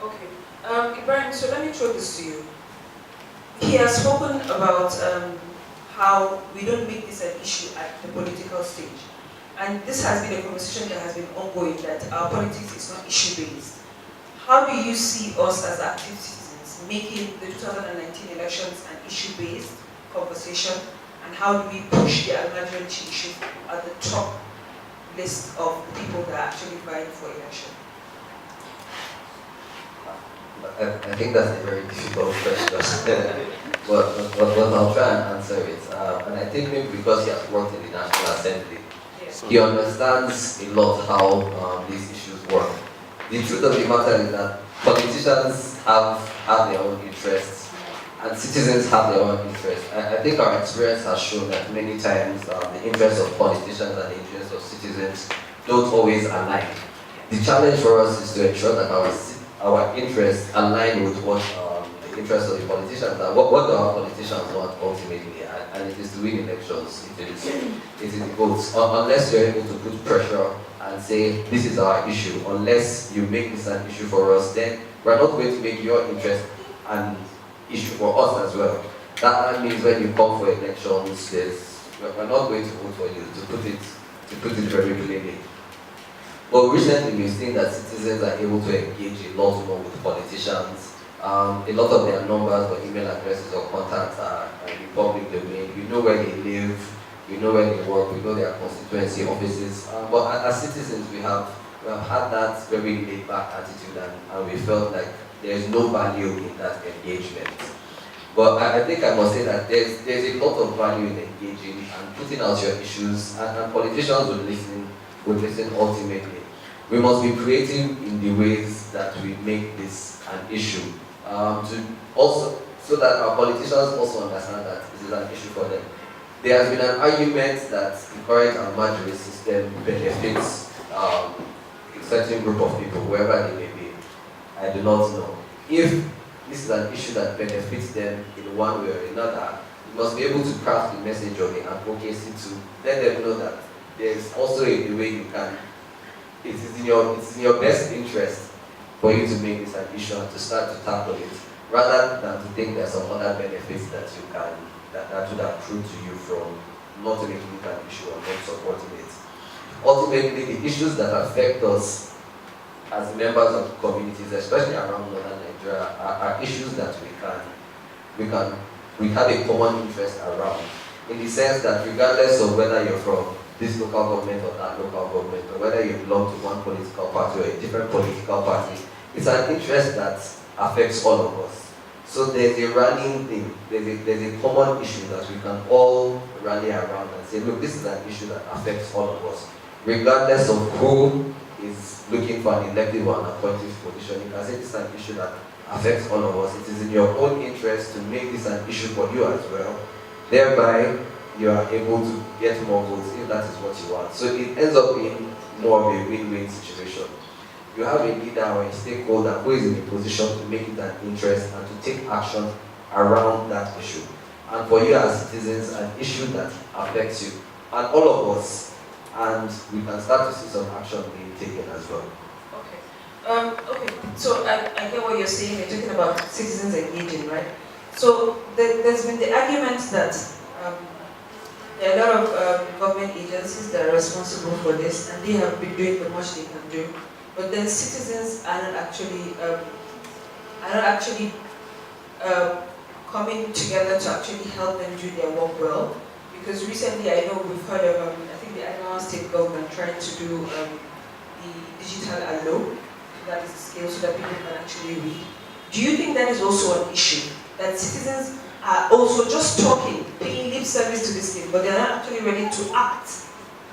Okay. Ibrahim, so let me throw this to you. He has spoken about how we don't make this an issue at the political stage. And this has been a conversation that has been ongoing, that our politics is not issue-based. How do you see us as active citizens making the 2019 elections an issue-based conversation? And how do we push the Almajiri issue at the top list of people that are actually vying for election? I think that's a very difficult question, but I'll try and answer it. And I think maybe because he has worked in the National Assembly, he understands a lot how these issues work. The truth of the matter is that politicians have their own interests, and citizens have their own interests. I think our experience has shown that many times the interests of politicians and the interests of citizens don't always align. The challenge for us is to ensure that our interests align with what the interests of the politicians are. What do our politicians want ultimately? And it is to win elections. It is the votes. Unless you're able to put pressure and say, this is our issue, unless you make this an issue for us, then we're not going to make your interest an issue for us as well. That means when you come for elections, we're not going to vote for you, to put it very plainly. But recently we've seen that citizens are able to engage a lot more with politicians. A lot of their numbers or email addresses or contacts are in the public domain. We know where they live, we know where they work, we know their constituency offices. But as citizens, we have had that very laid-back attitude, and we felt like there's no value in that engagement. But I think I must say that there's a lot of value in engaging and putting out your issues, and politicians would listen ultimately. We must be creative in the ways that we make this an issue, so that our politicians also understand that this is an issue for them. There has been an argument that the current Almajiri system benefits a certain group of people, wherever they may be. I do not know. If this is an issue that benefits them in one way or another, you must be able to craft the message or the advocacy to let them know that there's also a way you can. It is in your best interest for you to make this an issue and to start to tackle it, rather than to think there are some other benefits that would accrue to you from not making it an issue or not supporting it. Ultimately, the issues that affect us as members of communities, especially around northern Nigeria, are issues that we have a common interest around, in the sense that regardless of whether you're from this local government or that local government, or whether you belong to one political party or a different political party, it's an interest that affects all of us. So there's a running thing, there's a common issue that we can all rally around and say, look, this is an issue that affects all of us. Regardless of who is looking for an elected or an appointed position, you can say this is an issue that affects all of us. It is in your own interest to make this an issue for you as well. Thereby, you are able to get more votes if that is what you want. So it ends up being more of a win-win situation. You have a leader or a stakeholder who is in a position to make it an interest and to take action around that issue. And for you as citizens, an issue that affects you and all of us, and we can start to see some action being taken as well. Okay, so I get what you're saying. You're talking about citizens engaging, right? So there's been the argument that there are a lot of government agencies that are responsible for this, and they have been doing the much they can do. But then citizens are not actually coming together to actually help them do their work well. Because recently, I know we've heard of I think the Adamawa state government trying to do the digital allo, that is the scale so that people can actually read. Do you think that is also an issue? That citizens are also just talking, paying lip service to this thing, but they're not actually ready to act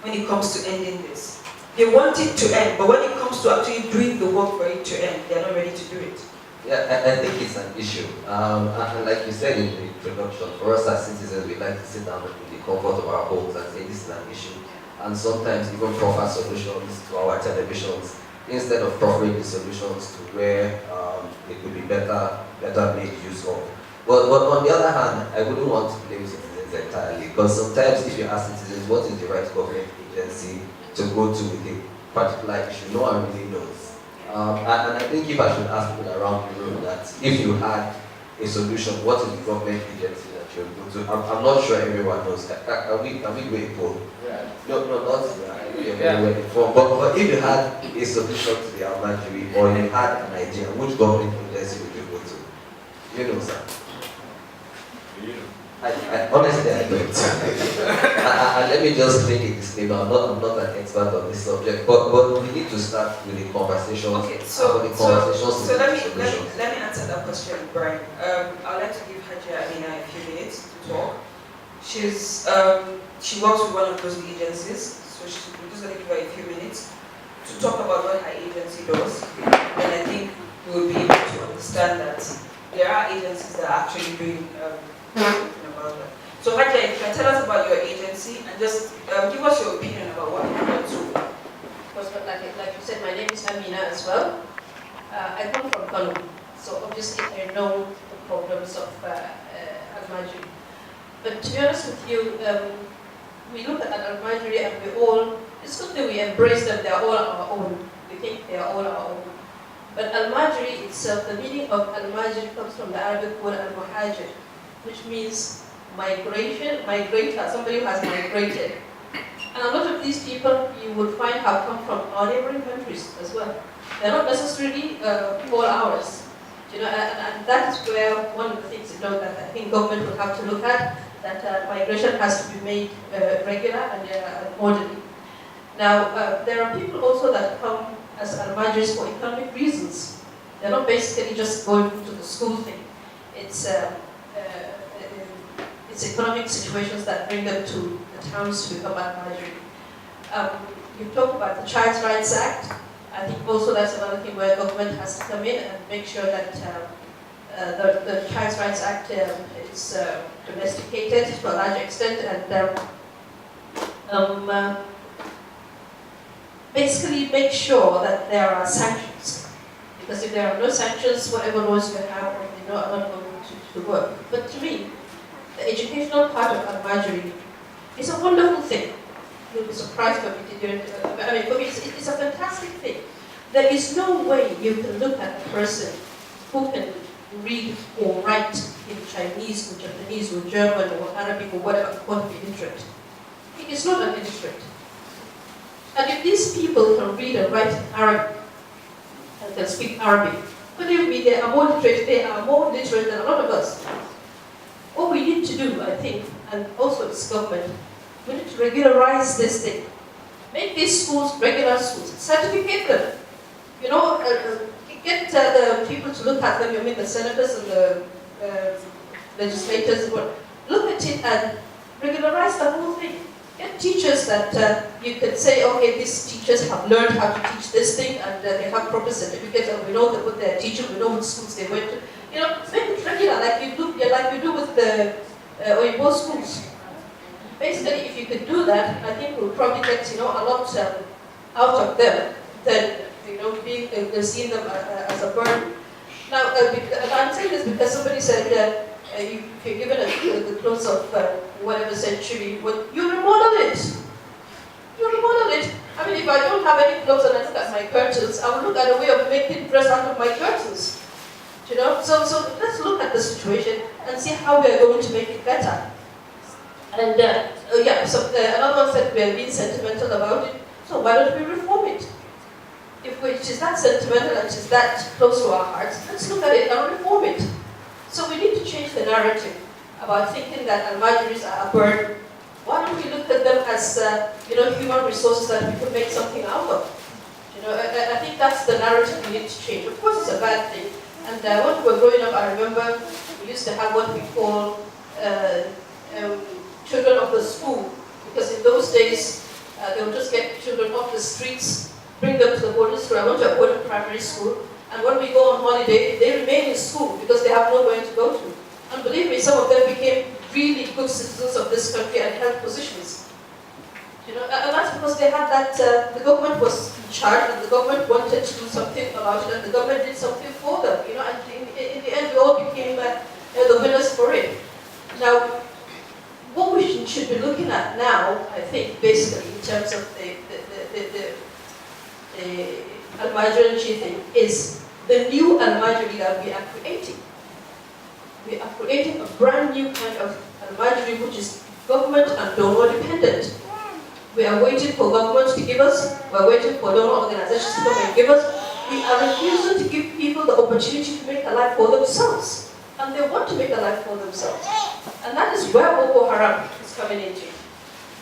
when it comes to ending this. They want it to end, but when it comes to actually doing the work for it to end, they're not ready to do it. Yeah, I think it's an issue. And like you said in the introduction, for us as citizens, we like to sit down in the comfort of our homes and say this is an issue. And sometimes even proffer solutions to our televisions, instead of proffering the solutions to where it could be better made use of. But on the other hand, I wouldn't want to blame citizens entirely, because sometimes if you ask citizens what is the right government agency to go to with a particular issue, no one really knows. And I think if I should ask people around the room that if you had a solution, what is the government agency that you're going to? I'm not sure everyone knows. Can we do a poll? Yeah. No, not but if you had a solution to the Almajiri or you had an idea, which government agency would you go to? You know, sir. I honestly I don't. And let me just make a disclaimer. I'm not an expert on this subject, but we need to start with the conversation. Okay, so let me answer that question, Brian. I'd like to give Hajia Amina a few minutes to talk. She works with one of those agencies, so we're just going to give her a few minutes to talk about what her agency does, and I think we'll be able to understand that there are agencies that are actually doing something about that. So Hajia, if you can tell us about your agency and just give us your opinion about what you've done so far. Like you said, my name is Amina as well. I come from Kano, so obviously I know the problems of Almajiri. But to be honest with you, we look at Almajiri and it's good that we embrace them, they are all our own. We think they are all our own. But Almajiri itself, the meaning of Almajiri comes from the Arabic word Al-Muhajir, which means migrator, somebody who has migrated. And a lot of these people you would find have come from our neighboring countries as well. They're not necessarily all ours. And that is where one of the things that I think government would have to look at, that migration has to be made regular and orderly. Now, there are people also that come as Almajiris for economic reasons. They're not basically just going to the school thing. It's economic situations that bring them to the towns to become Almajiri. You talk about the Child Rights Act. I think also that's another thing where government has to come in and make sure that the Child Rights Act is domesticated to a large extent and basically make sure that there are sanctions. Because if there are no sanctions, whatever laws we have are not going to work. But to me, the educational part of Almajiri is a wonderful thing. You'll be surprised when we did it. I mean, for me, it's a fantastic thing. There is no way you can look at a person who can read or write in Chinese or Japanese or German or Arabic or whatever, called illiterate. He is not an illiterate. And if these people can read and write in Arabic and can speak Arabic, believe me, they are more literate. They are more literate than a lot of us. What we need to do, I think, and also this government, we need to regularize this thing. Make these schools regular schools. Certificate them. Get the people to look at them. I mean, the senators and the legislators. Look at it and regularize the whole thing. Get teachers that you can say, okay, these teachers have learned how to teach this thing and they have proper certificates and we know what they're teaching, we know what schools they went to. Make it regular like you do with the Oyibo schools. Basically, if you could do that, I think we'll probably get a lot out of them than seeing them as a burden. Now, I'm saying this because somebody said if you're given the clothes of whatever century, you remodel it. You remodel it. I mean, if I don't have any clothes and I look at my curtains, I will look at a way of making dress out of my curtains. So let's look at the situation and see how we are going to make it better. And another one said we are being sentimental about it, so why don't we reform it? If it is that sentimental and it is that close to our hearts, let's look at it and reform it. So we need to change the narrative about thinking that Almajiris are a burden. Why don't we look at them as human resources that we can make something out of? I think that's the narrative we need to change. Of course, it's a bad thing. And when we were growing up, I remember we used to have what we call children of the school, because in those days they would just get children off the streets, bring them to the boarding school. I went to a boarding primary school, and when we go on holiday, they remain in school because they have nowhere to go to. And believe me, some of them became really good citizens of this country and held positions. And that's because they had that, the government was in charge and the government wanted to do something about it and the government did something for them, and in the end we all became the winners for it. Now, what we should be looking at now, I think, basically, in terms of the Almajiri thing is the new Almajiri that we are creating. We are creating a brand new kind of Almajiri which is government and donor dependent. We are waiting for government to give us, we are waiting for donor organizations to come and give us. We are refusing to give people the opportunity to make a life for themselves. And they want to make a life for themselves. And that is where Boko Haram is coming into.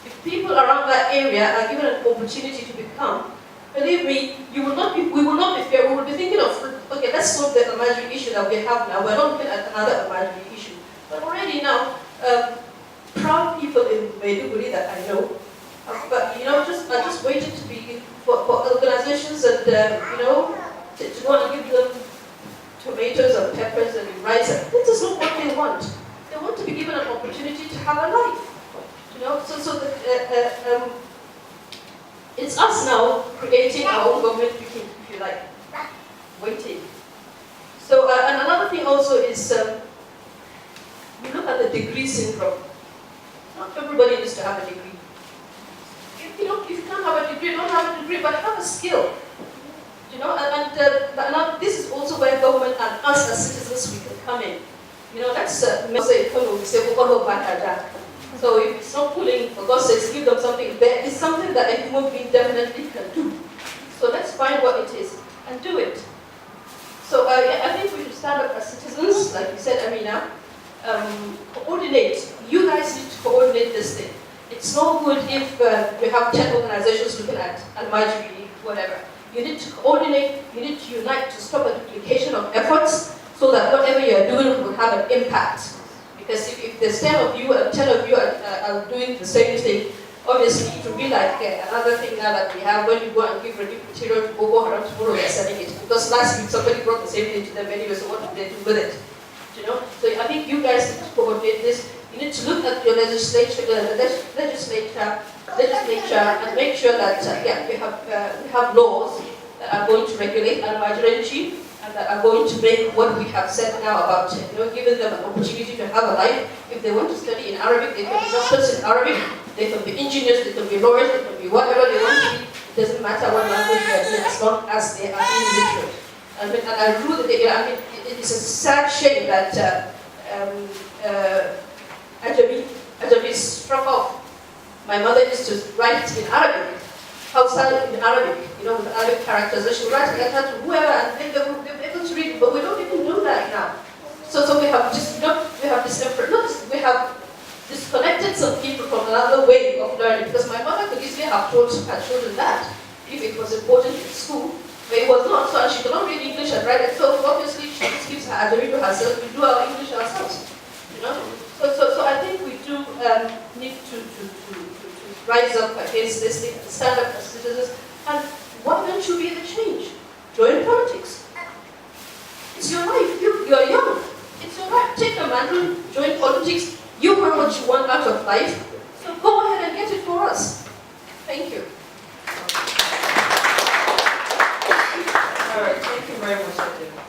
If people around that area are given an opportunity to become, believe me, we will not be fair. We will be thinking of, okay, let's solve the Almajiri issue that we have now. We're not looking at another Almajiri issue. But already now, proud people in Maiduguri that I know, but I just waited to be for organizations and to want to give them tomatoes and peppers and rice. This is not what they want. They want to be given an opportunity to have a life. It's us now creating our own government, if you like, waiting. So and another thing also is we look at the degree syndrome. Not everybody needs to have a degree. If you can't have a degree, don't have a degree, but have a skill. And this is also where government and us as citizens we can come in. Let's say so if it's not pulling, for God's sake, give them something. There is something that a human being definitely can do. So let's find what it is and do it. So I think we should stand up as citizens, like you said, Amina. Coordinate. You guys need to coordinate this thing. It's no good if we have 10 organizations looking at Almajiri, whatever. You need to coordinate, you need to unite to stop a duplication of efforts so that whatever you're doing will have an impact. Because if there's 10 of you and 10 of you are doing the same thing, obviously it will be like another thing now that we have when you go and give relief material to Boko Haram, tomorrow they're selling it. Because last week somebody brought the same thing to them anyway, so what do they do with it? So I think you guys need to coordinate this. You need to look at your legislature and make sure that we have laws that are going to regulate Almajiri and that are going to make what we have said now about giving them an opportunity to have a life. If they want to study in Arabic, they can be doctors in Arabic, they can be engineers, they can be lawyers, they can be whatever they want to be. It doesn't matter what language they are doing as long as they are illiterate. And I rule that it is a sad shame that Ajami struck off. My mother used to write in Arabic, Hausa in Arabic, with Arabic characters. She would write a letter to whoever and they were able to read it, but we don't even do that now. So we have just we have disconnected some people from another way of learning, because my mother could easily have told her children that if it was important in school, but it was not, so she could not read English and write it, so obviously she just gives her Ajami to herself, we do our English ourselves, So I think we do need to rise up against this thing, stand up as citizens, and why don't you be the change? Join politics. It's your life, you are young, it's your right, take the mantle, join politics, you know what you want out of life, so go ahead and get it for us. Thank you. All right, thank you very much, Adele.